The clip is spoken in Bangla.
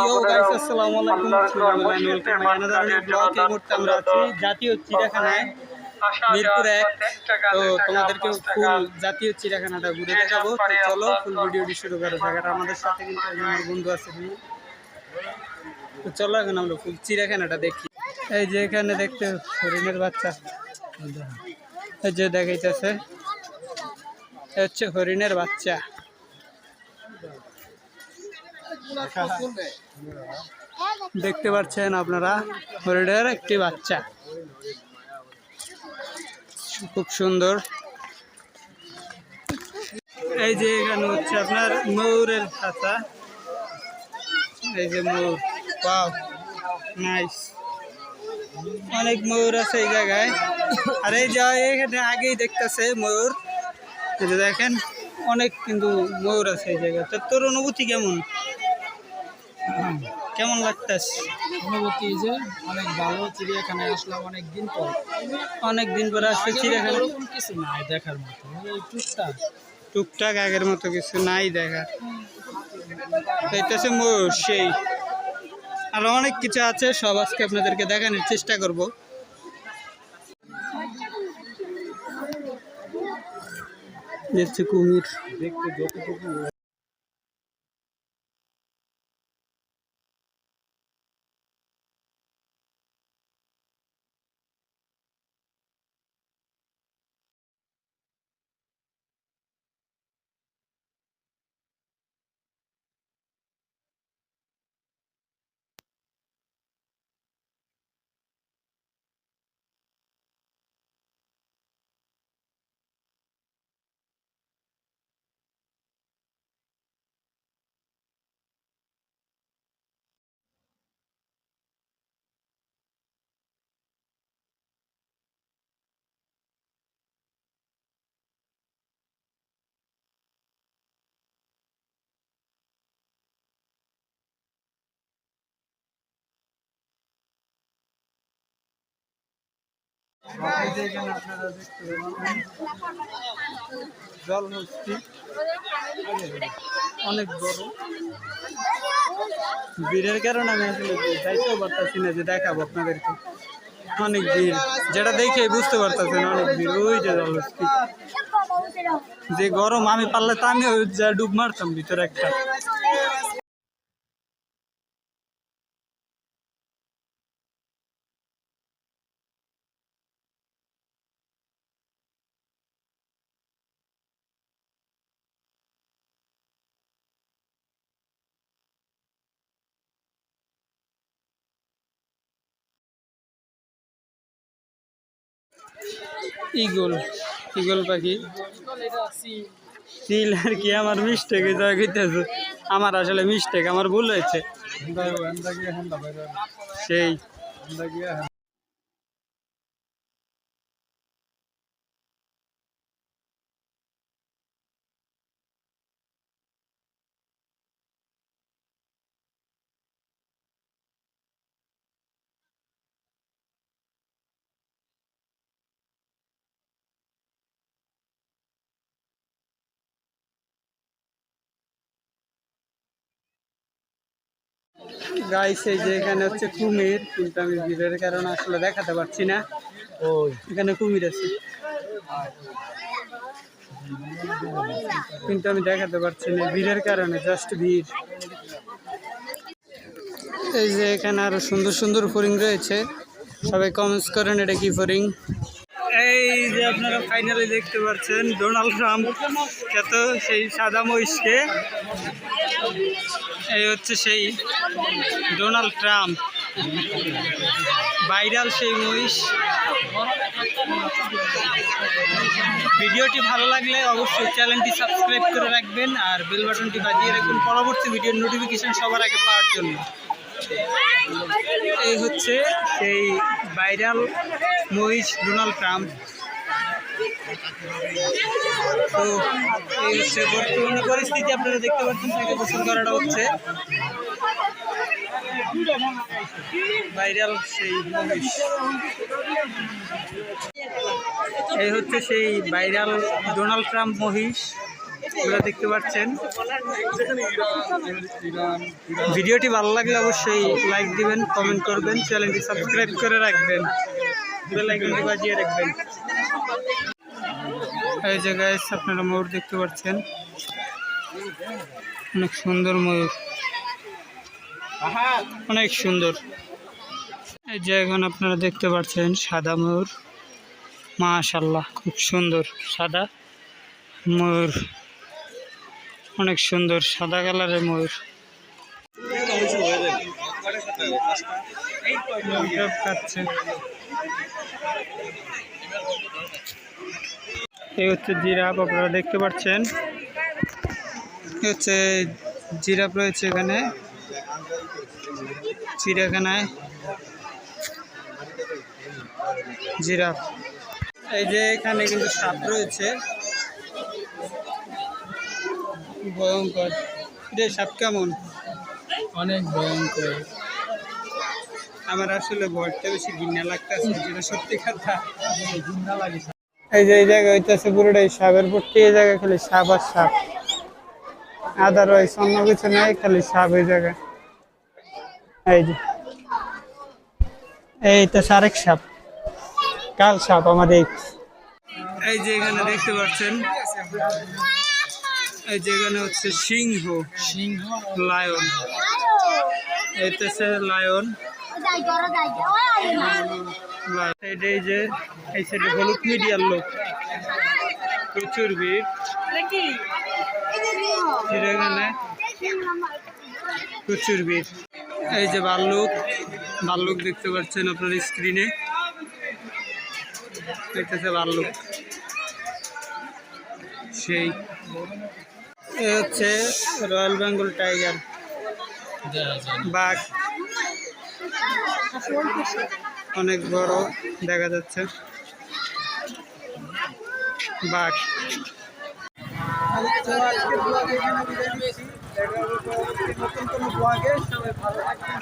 ইয়ো গাইস আসসালামু আলাইকুম welcome my another new blog. এই মুহূর্তে আমরা আছি জাতীয় চিড়িয়াখানায় মিরপুর 1। তো তোমাদেরকে ফুল জাতীয় চিড়িয়াখানাটা ঘুরে দেখাবো। তো চলো ফুল ভিডিওটি শুরু করা যাক। আর আমাদের সাথে কিন্তু আমার বন্ধু আছে। তো চলো এখন আমরা ফুল চিড়িয়াখানাটা দেখি। এই যে এখানে দেখতে হরিণের বাচ্চা, এই যে দেখাইতেছে হচ্ছে হরিণের বাচ্চা। দেখতে পাচ্ছেন আপনারা হরিণের একটি বাচ্চা, খুব সুন্দর। এই যে এখানে হচ্ছে আপনার ময়ূরের খাঁচা, এই যে ময়ূর, ওয়াও নাইস, অনেক ময়ূর আছে এই জায়গায়। আর এই যে এখানে আগেই দেখতেছে ময়ূর, এই যে দেখেন অনেক কিন্তু ময়ূর আছে এই জায়গায়। তোর অনুভূতি কেমন কেমন লাগতেছে? অনুভূতি যে অনেক ভালো, চিড়িয়াখানায় আসলাম অনেক দিন পর আসছে চিড়িয়াখানা। কিছু নাই দেখার মতো, টুকটাক আগের মতো কিছু নাই দেখার। এইটাছে ময়ূর, সেই আরো অনেক কিছু আছে, সব আজকে আপনাদেরকে দেখানোর চেষ্টা করব। দেখছি কুমির, দেখতে যতটুকু জলহস্তি অনেক বড়। ভিড়ের কারণে আমি আসলে যাইতেও পারতাছি না যে দেখাবো আপনাদেরকে। অনেক ভিড়, যেটা দেখে বুঝতে পারতেছেন অনেক ভিড়। ওই যে জলহস্তি, যে গরম, আমি পারলে তো আমি যা ডুব মারতাম ভিতরে একটা। ইগল, ইগল পাখি, সিল আর কি। আমার মিস্টেক হইতেছে, আমার আসলে মিস্টেক, আমার ভুল হয়েছে। সেই গাইস, এই যে এখানে হচ্ছে কুমির, কিন্তু আমি ভিড়ের কারণে আসলে দেখাতে পারছি না। এখানে কুমির আছে কিন্তু আমি দেখাতে পারছি না ভিড়ের কারণে, জাস্ট ভিড়। এই যে এখানে আরো সুন্দর সুন্দর ফড়িং রয়েছে, সবাই কমেন্টস করেন এটা কি ফড়িং। এই যে আপনারা ফাইনালি দেখতে পাচ্ছেন ডোনাল্ড ট্রাম্প খ্যাত সেই সাদা মহিষকে। এই হচ্ছে সেই ডোনাল্ড ট্রাম্প, ভাইরাল সেই মহিষ। ভিডিওটি ভালো লাগলে অবশ্যই চ্যানেলটি সাবস্ক্রাইব করে রাখবেন আর বেল বাটনটি বাজিয়ে রাখবেন পরবর্তী ভিডিওর নোটিফিকেশন সবার আগে পাওয়ার জন্য। এই হচ্ছে সেই ভাইরাল মহিষ ডোনাল্ড ট্রাম্প। তো এই হচ্ছে বর্তমানে পরিস্থিতি, আপনারা দেখতে পাচ্ছেন তাকে গোসল করাটা হচ্ছে। ভাইরাল সেই মহিষ, এই হচ্ছে সেই ভাইরাল ডোনাল্ড ট্রাম্প মহিষ। আপনারা দেখতে পাচ্ছেন। ভিডিওটি ভালো লাগলে অবশ্যই লাইক দিবেন, কমেন্ট করবেন, চ্যানেলটি সাবস্ক্রাইব করে রাখবেন, বেল আইকনটি বাজিয়ে রাখবেন। এই যে গাইস আপনারা ময়ূর দেখতে পাচ্ছেন, অনেক সুন্দর ময়ূর, অনেক সুন্দর। এই যে এখন আপনারা দেখতে পাচ্ছেন সাদা ময়ূর, মাশাআল্লাহ খুব সুন্দর সাদা ময়ূর, অনেক সুন্দর সাদা কালারের ময়ূর। খাচ্ছে এই হচ্ছে জিরাফ, আপনারা দেখতে পাচ্ছেন। এই হচ্ছে জিরাফ রয়েছে এখানে চিড়িয়াখানায়, জিরাফ। এই যে এখানে কিন্তু সাপ রয়েছে, ভয়ঙ্কর। রে সাপ কেমন? অনেক ভয়ঙ্কর। আমার আসলে ভয়টা বেশি ঘৃণা লাগতেছে, যেটা সত্যি কথা। ঘৃণা লাগে। এই যে এই জায়গা হইতেছে পুরোটাই সাপের ভর্তি, এই জায়গায় খালি সাপ আর সাপ, আদারওয়াইজ অন্য কিছু নাই, খালি সাপ এই জায়গায়। এই যে এইটা আরেক সাপ, কাল সাপ আমাদের। এই যে এখানে দেখতে পাচ্ছেন, এই যে এখানে হচ্ছে সিংহ, সিংহ, লায়ন। এইটাছে লায়ন, এই যে এই সাইডে হলুদ মিডিয়ার লোক, প্রচুর ভিড় এখানে, প্রচুর ভিড়। এই যে ভাল্লুক, ভাল্লুক দেখতে পাচ্ছেন আপনার স্ক্রিনে, দেখতেছে ভাল্লুক সেই। এ হচ্ছে রয়্যাল বেঙ্গল টাইগার, বাঘ, অনেক বড় দেখা যাচ্ছে বাঘ। নতুন কোনো ব্লগে সবাই ভালো থাকবেন।